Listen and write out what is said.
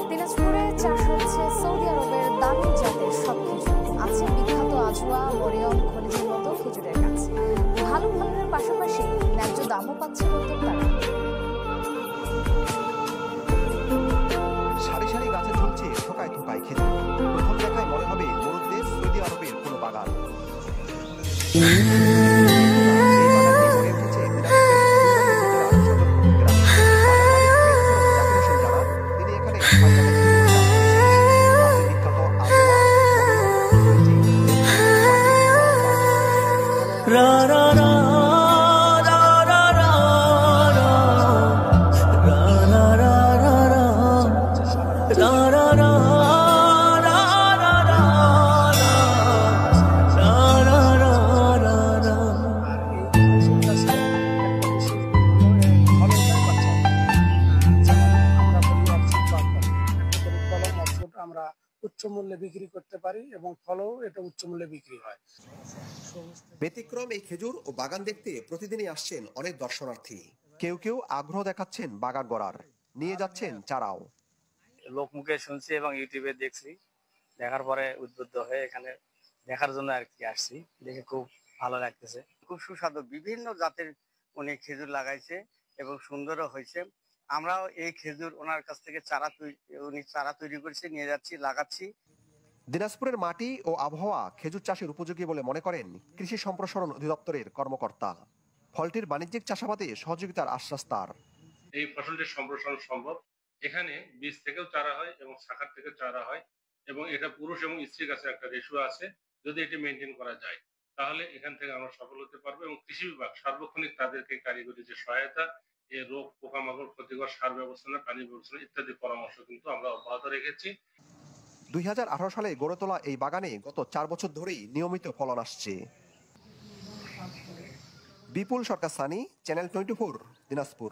দিনাজপুরে চাষ হচ্ছে সৌদি আরবের দামি জাতের সব খেজুর। আছে বিখ্যাত আজওয়া, মরিয়ম, খনিজের মতো খেজুরের গাছ। ভালো ফলনের পাশাপাশি ন্যায্য দামও পাচ্ছে উদ্যোক্তারা। সারি সারি গাছে ঝুলছে থোকায় থোকায় খেজুর। প্রথম দেখায় মনে হবে মরুদ্দেশ সৌদি আরবের কোনো বাগান। আমরা উচ্চ মূল্যে বিক্রি করতে পারি এবং ফলও এটা উচ্চ মূল্যে বিক্রি হয়। ব্যতিক্রম এই খেজুর ও বাগান দেখতে প্রতিদিনই আসছেন অনেক দর্শনার্থী। কেউ কেউ আগ্রহ দেখাচ্ছেন বাগান গড়ার, নিয়ে যাচ্ছেন চারাও। লোকমুখে শুনছি এবং ইউটিউবে দেখছি, দেখার পরে উদ্বুদ্ধ হয়ে এখানে দেখার জন্য আর কি আসছি। দেখে খুব ভালো লাগতেছে। খুব সুস্বাদু, বিভিন্ন জাতের উনি খেজুর লাগাইছে এবং সুন্দরও হয়েছে। আমরাও এই খেজুর ওনার কাছ থেকে উনি চারা তৈরি করেছে, নিয়ে যাচ্ছি, লাগাচ্ছি। দিনাজপুরের মাটি ও আবহাওয়া খেজুর চাষের উপযোগী বলে মনে করেন কৃষি সম্প্রসারণ অধিদপ্তরের কর্মকর্তা। ফলটির বাণিজ্যিক চাষাবাদে সহযোগিতার আশ্বাস তার। এই ফসলটির সম্প্রসারণ সম্ভব। এখানে বীজ থেকেও চারা হয় এবং শাখার থেকে চারা হয় এবং এটা পুরুষ এবং স্ত্রী গাছের একটা রেশিও আছে। যদি এটি মেনটেন করা যায় তাহলে এখান থেকে আমরা সফল হতে পারবো এবং কৃষি বিভাগ সার্বক্ষণিক তাদেরকে কারিগরি যে সহায়তা, এই রোগ পোকামাকড় ক্ষতিকর সার ব্যবস্থাপনা, পানি ব্যবস্থাপনা ইত্যাদি পরামর্শ কিন্তু আমরা অব্যাহত রেখেছি। 2018 সালে গড়ে তোলা এই বাগানে গত 4 বছর ধরেই নিয়মিত ফলন আসছে। বিপুল সরকার সানি, চ্যানেল 24, দিনাজপুর।